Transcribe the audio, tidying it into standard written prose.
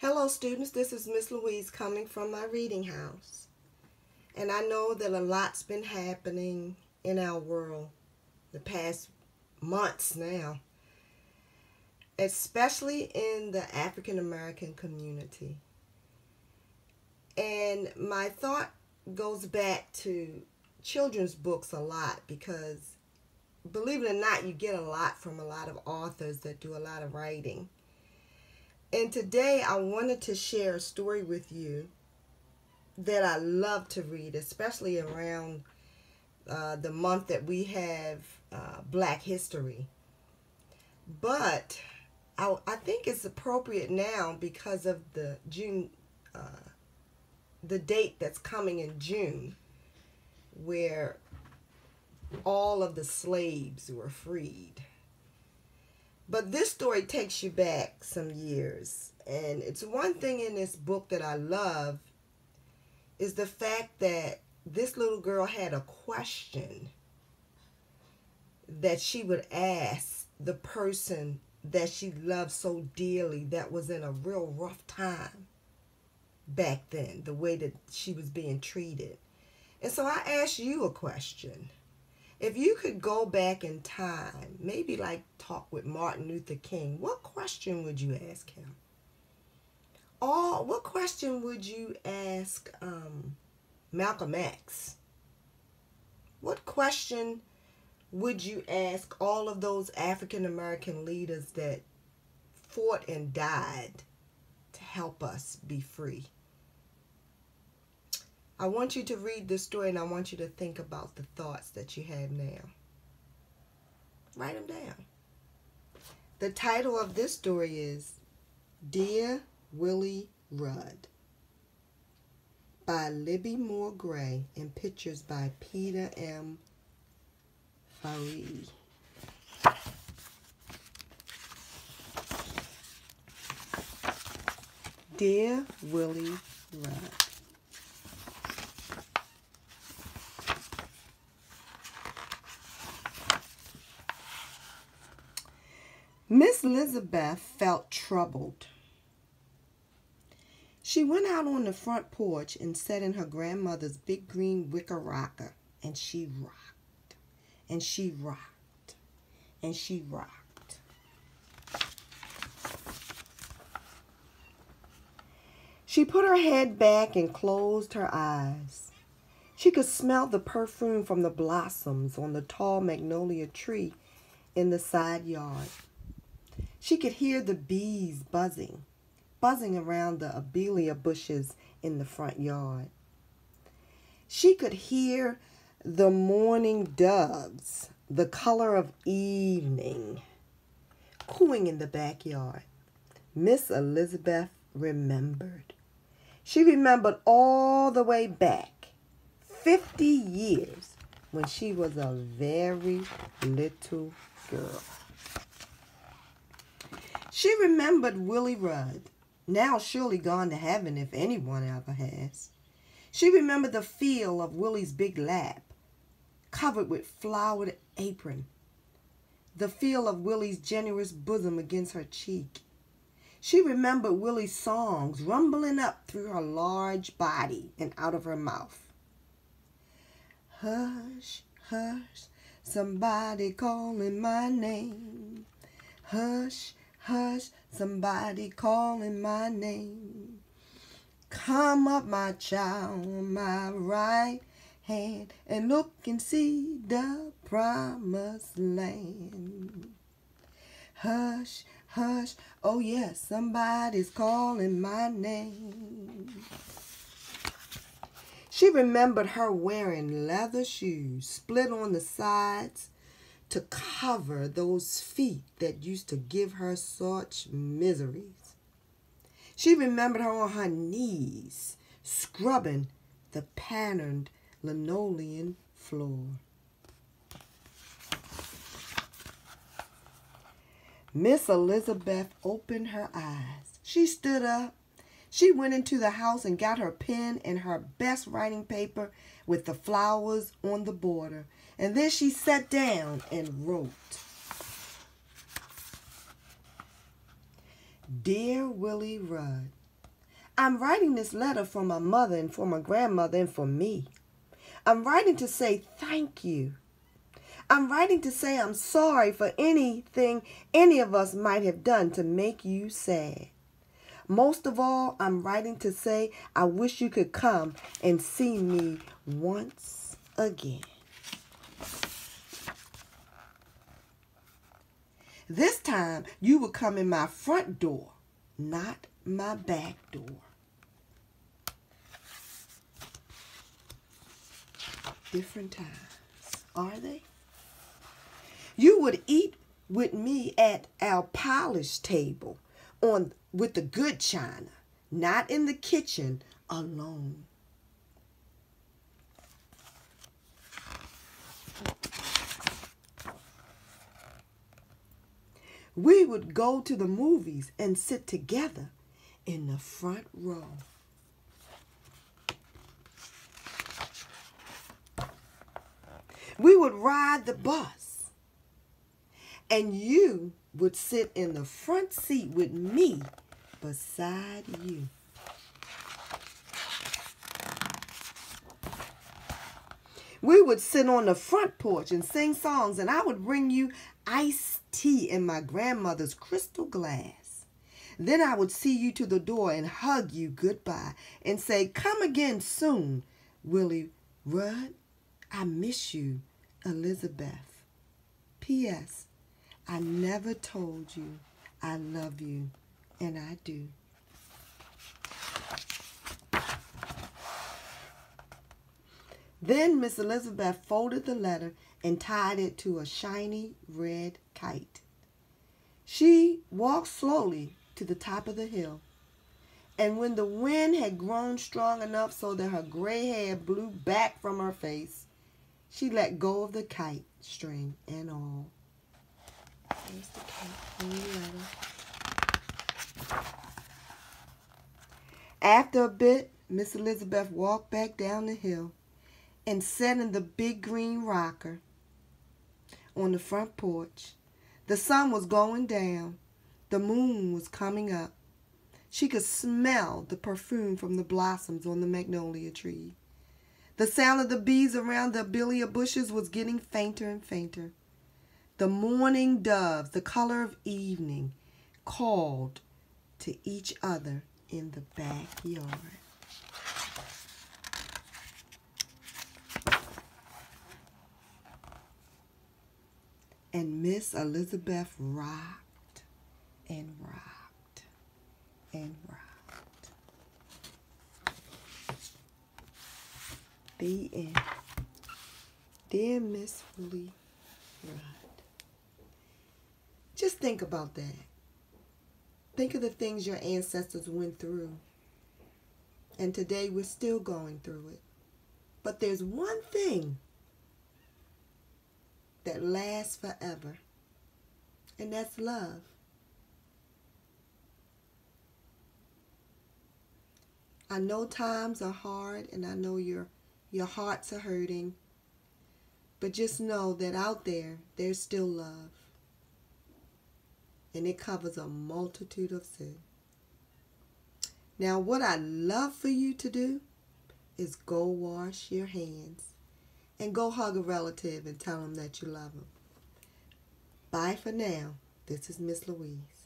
Hello students, this is Miss Louise coming from my reading house. And I know that a lot's been happening in our world the past months now, especially in the African American community. And my thought goes back to children's books a lot because, believe it or not, you get a lot from a lot of authors that do a lot of writing. And today I wanted to share a story with you that I love to read, especially around the month that we have Black History. But I think it's appropriate now because of the date that's coming in June, where all of the slaves were freed. But this story takes you back some years. And it's one thing in this book that I love is the fact that this little girl had a question that she would ask the person that she loved so dearly that was in a real rough time back then, the way that she was being treated. And so I asked you a question. If you could go back in time, maybe like talk with Martin Luther King, what question would you ask him? Or what question would you ask Malcolm X? What question would you ask all of those African American leaders that fought and died to help us be free? I want you to read this story and I want you to think about the thoughts that you have now. Write them down. The title of this story is Dear Willie Rudd by Libby Moore Gray and pictures by Peter M. Faree. Dear Willie Rudd. Miss Elizabeth felt troubled. She went out on the front porch and sat in her grandmother's big green wicker rocker, and she rocked, and she rocked, and she rocked. She put her head back and closed her eyes. She could smell the perfume from the blossoms on the tall magnolia tree in the side yard. She could hear the bees buzzing around the abelia bushes in the front yard. She could hear the morning doves, the color of evening, cooing in the backyard. Miss Elizabeth remembered. She remembered all the way back, 50 years, when she was a very little girl. She remembered Willie Rudd, now surely gone to heaven if anyone ever has. She remembered the feel of Willie's big lap, covered with flowered apron, the feel of Willie's generous bosom against her cheek. She remembered Willie's songs rumbling up through her large body and out of her mouth. Hush, hush, somebody calling my name. Hush, hush, somebody calling my name. Come up, my child, on my right hand, and look and see the promised land. Hush, hush, oh yes, somebody's calling my name. She remembered her wearing leather shoes, split on the sides, to cover those feet that used to give her such miseries. She remembered her on her knees, scrubbing the patterned linoleum floor. Miss Elizabeth opened her eyes. She stood up. She went into the house and got her pen and her best writing paper with the flowers on the border. And then she sat down and wrote. Dear Willie Rudd, I'm writing this letter for my mother and for my grandmother and for me. I'm writing to say thank you. I'm writing to say I'm sorry for anything any of us might have done to make you sad. Most of all, I'm writing to say I wish you could come and see me once again. This time, you will come in my front door, not my back door. Different times, are they? You would eat with me at our polished table with the good china, not in the kitchen alone. We would go to the movies and sit together in the front row. We would ride the bus, and you would sit in the front seat with me beside you. We would sit on the front porch and sing songs, and I would bring you iced tea in my grandmother's crystal glass. Then I would see you to the door and hug you goodbye and say, "Come again soon, Willie Rudd. I miss you, Elizabeth. P.S. I never told you I love you, and I do." Then Miss Elizabeth folded the letter and tied it to a shiny red kite. She walked slowly to the top of the hill, and when the wind had grown strong enough so that her gray hair blew back from her face, she let go of the kite string and all. There's the kite and the letter. After a bit, Miss Elizabeth walked back down the hill and sat in the big green rocker on the front porch. The sun was going down. The moon was coming up. She could smell the perfume from the blossoms on the magnolia tree. The sound of the bees around the abelia bushes was getting fainter and fainter. The morning doves, the color of evening, called to each other in the backyard. And Miss Elizabeth rocked and rocked and rocked. The end. Dear Miss Willie Rudd. Just think about that. Think of the things your ancestors went through. And today we're still going through it. But there's one thing that lasts forever, and that's love. I know times are hard, and I know your hearts are hurting, but just know that out there's still love, and it covers a multitude of sin. Now, what I'd love for you to do is go wash your hands and go hug a relative and tell them that you love them. Bye for now. This is Miss Louise.